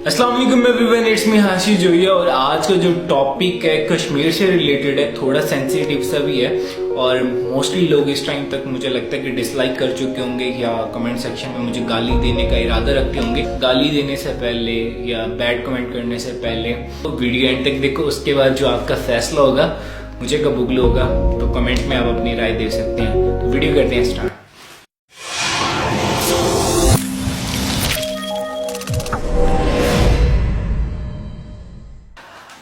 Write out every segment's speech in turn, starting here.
अस्सलाम वालेकुम everyone, it's me हाशी जोइया। और आज का जो टॉपिक है कश्मीर से रिलेटेड है, थोड़ा सेंसिटिव सा भी है और मोस्टली लोग इस टाइम तक मुझे लगता है कि डिसलाइक कर चुके होंगे या कमेंट सेक्शन में मुझे गाली देने का इरादा रखते होंगे। गाली देने से पहले या बैड कमेंट करने से पहले तो वीडियो एंड तक देखो, उसके बाद जो आपका फैसला होगा मुझे कबूल होगा, तो कमेंट में आप अपनी राय दे सकते हैं। तो वीडियो करते हैं स्टार्ट।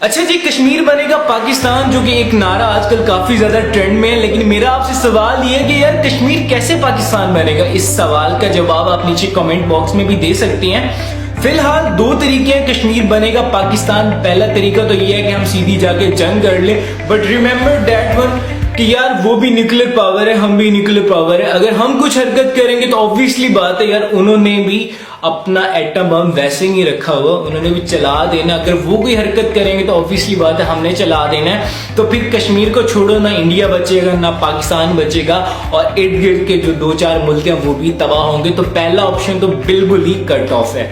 अच्छा जी, कश्मीर बनेगा पाकिस्तान, जो कि एक नारा आजकल काफी ज्यादा ट्रेंड में है। लेकिन मेरा आपसे सवाल ये है कि यार कश्मीर कैसे पाकिस्तान बनेगा? इस सवाल का जवाब आप नीचे कमेंट बॉक्स में भी दे सकते हैं। फिलहाल दो तरीके हैं कश्मीर बनेगा पाकिस्तान। पहला तरीका तो ये है कि हम सीधी जाके जंग कर ले, बट रिमेंबर दैट वन कि यार वो भी न्यूक्लियर पावर है, हम भी न्यूक्लियर पावर है। अगर हम कुछ हरकत करेंगे तो ऑब्वियसली बात है यार, उन्होंने भी अपना एटम बम वैसे ही रखा हुआ, उन्होंने भी चला देना। अगर वो कोई हरकत करेंगे तो ऑब्वियसली बात है हमने चला देना है। तो फिर कश्मीर को छोड़ो, ना इंडिया बचेगा ना पाकिस्तान बचेगा, और इर्द गिर्द के जो दो चार मुल्क हैं वो भी तबाह होंगे। तो पहला ऑप्शन तो बिल्कुल ही कट ऑफ है।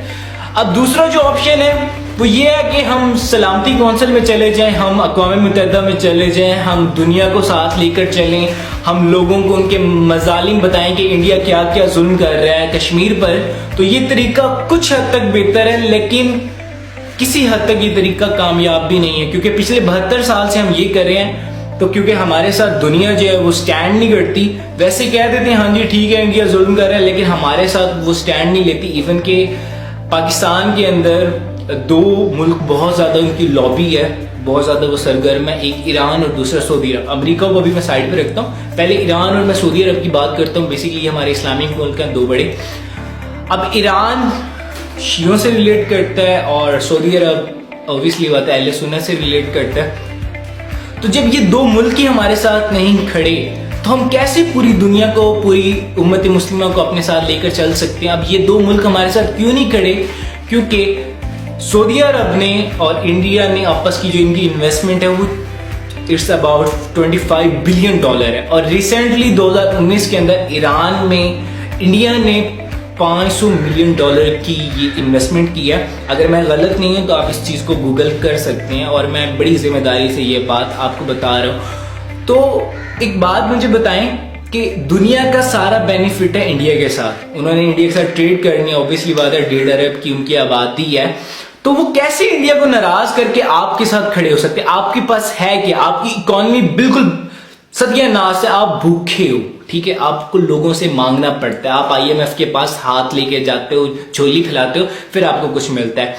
अब दूसरा जो ऑप्शन है वो ये है कि हम सलामती कौंसिल में चले जाएं, हम अक़वाम मुत्तहिदा में चले जाएं, हम दुनिया को साथ लेकर चलें, हम लोगों को उनके मजालिम बताएं कि इंडिया क्या क्या जुल्म कर रहा है कश्मीर पर। तो ये तरीका कुछ हद तक बेहतर है, लेकिन किसी हद तक ये तरीका कामयाब भी नहीं है, क्योंकि पिछले 72 साल से हम ये कर रहे हैं। तो क्योंकि हमारे साथ दुनिया जो है वो स्टैंड नहीं करती। वैसे कह देते हैं हाँ जी ठीक है इंडिया जुल्म कर रहा है, लेकिन हमारे साथ वो स्टैंड नहीं लेती। इवन के पाकिस्तान के अंदर दो मुल्क बहुत ज्यादा उनकी लॉबी है, बहुत ज्यादा वो सरगर्म है, एक ईरान और दूसरा सऊदी अरब। अमेरिका को अभी मैं साइड पे रखता हूँ, पहले ईरान और मैं सऊदी अरब की बात करता हूँ। बेसिकली हमारे इस्लामिक मुल्क हैं दो बड़े। अब ईरान शियों से रिलेट करता है और सऊदी अरब ऑब्वियसली बात है अहले सुन्नत से रिलेट करता है। तो जब ये दो मुल्क ही हमारे साथ नहीं खड़े तो हम कैसे पूरी दुनिया को, पूरी उम्मत मुस्लिमा को अपने साथ लेकर चल सकते हैं? अब ये दो मुल्क हमारे साथ क्यों नहीं खड़े? क्योंकि सऊदी अरब ने और इंडिया ने आपस की जो इनकी इन्वेस्टमेंट है वो इट्स अबाउट $25 बिलियन है। और रिसेंटली 2019 के अंदर ईरान में इंडिया ने $500 मिलियन की ये इन्वेस्टमेंट की है। अगर मैं गलत नहीं हूं तो आप इस चीज़ को गूगल कर सकते हैं, और मैं बड़ी जिम्मेदारी से ये बात आपको बता रहा हूँ। तो एक बात मुझे बताएं कि दुनिया का सारा बेनिफिट है इंडिया के साथ, उन्होंने इंडिया के साथ ट्रेड करनी है, ऑब्वियसली बात है 1.5 अरब की उनकी आबादी है। तो वो कैसे इंडिया को नाराज करके आपके साथ खड़े हो सकते हैं? आपके पास है कि आपकी इकोनॉमी बिल्कुल सत्यानाश है, आप भूखे हो, ठीक है, आपको लोगों से मांगना पड़ता है, आप IMF के पास हाथ लेके जाते हो, झोली खिलाते हो, फिर आपको कुछ मिलता है।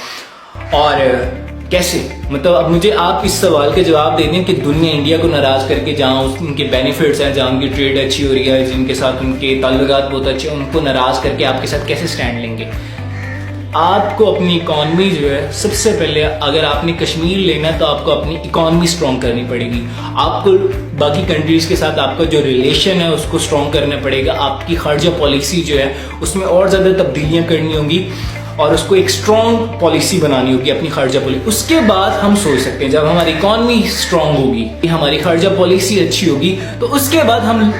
और कैसे, मतलब अब मुझे आप इस सवाल के जवाब दे दें कि दुनिया इंडिया को नाराज करके, जहाँ उनके बेनिफिट्स हैं, जहाँ उनकी ट्रेड अच्छी हो रही है, जिनके साथ उनके ताल्लुकात बहुत अच्छे हैं, उनको नाराज करके आपके साथ कैसे स्टैंड लेंगे? आपको अपनी इकॉनमी जो है, सबसे पहले अगर आपने कश्मीर लेना है तो आपको अपनी इकॉनमी स्ट्रॉन्ग करनी पड़ेगी। आपको बाकी कंट्रीज के साथ आपका जो रिलेशन है उसको स्ट्रॉन्ग करना पड़ेगा। आपकी खर्जा पॉलिसी जो है उसमें और ज़्यादा तब्दीलियाँ करनी होंगी और उसको एक स्ट्रॉन्ग पॉलिसी बनानी होगी, अपनी खर्जा पॉलिसी। उसके बाद हम सोच सकते हैं, जब हमारी इकॉनमी स्ट्रॉन्ग होगी, हमारी खर्जा पॉलिसी अच्छी होगी, तो उसके बाद हम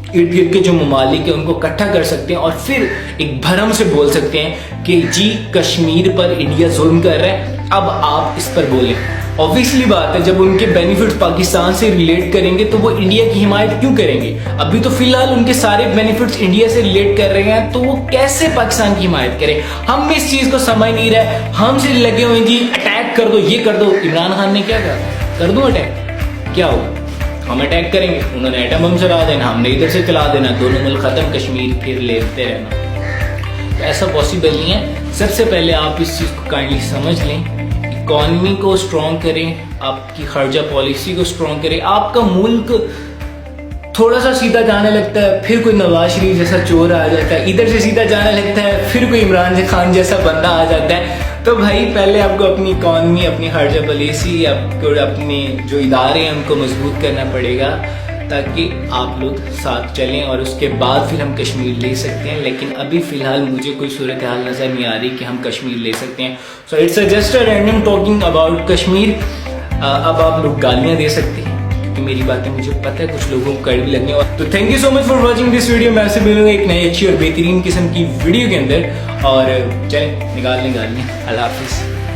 इर्द गिर्द के जो ममालिक है उनको इकट्ठा कर सकते हैं और फिर एक भरम से बोल सकते हैं कि जी कश्मीर पर इंडिया जुल्म कर रहा है, अब आप इस पर बोलें। ऑब्वियसली बात है, जब उनके बेनिफिट्स पाकिस्तान से रिलेट करेंगे तो वो इंडिया की हिमायत क्यों करेंगे? अभी तो फिलहाल उनके सारे बेनिफिट्स इंडिया से रिलेट कर रहे हैं, तो वो कैसे पाकिस्तान की हिमायत करें? हम इस चीज को समझ नहीं रहे, हम सिर्फ लगे हुए जी अटैक कर दो, ये कर दो। इमरान खान ने क्या कहा? कर दो अटैक, क्या होगा? हम अटैक करेंगे, उन्होंने एटम बम चला देना, हमने इधर से चला देना, दोनों मुल्क खत्म, कश्मीर फिर लेते रहना। तो ऐसा पॉसिबल नहीं है। सबसे पहले आप इस चीज को काइंडली समझ लें, इकॉनमी को स्ट्रॉन्ग करें, आपकी खर्चा पॉलिसी को स्ट्रॉन्ग करें। आपका मुल्क थोड़ा सा सीधा जाने लगता है, फिर कोई नवाज शरीफ जैसा चोर आ जाता है, इधर से सीधा जाने लगता है, फिर कोई इमरान खान जैसा बंदा आ जाता है। तो भाई पहले आपको अपनी इकॉनमी, अपनी खर्चा पॉलिसी, आपको अपने जो इदारे हैं उनको मजबूत करना पड़ेगा, ताकि आप लोग साथ चलें और उसके बाद फिर हम कश्मीर ले सकते हैं। लेकिन अभी फिलहाल मुझे कोई सूरत हाल नज़र नहीं आ रही कि हम कश्मीर ले सकते हैं। So it's just a random talking about Kashmir. अब आप लोग गालियाँ दे सकते हैं, क्योंकि मेरी बातें मुझे पता है कुछ लोगों को कड़वी लगने और तो thank you so much for watching this video. मैं आपसे मिलूंगा एक नई अच्छी और बेहतरीन किस्म की वीडियो के अंदर और चलें निकाल लें। अल्लाह हाफिज़।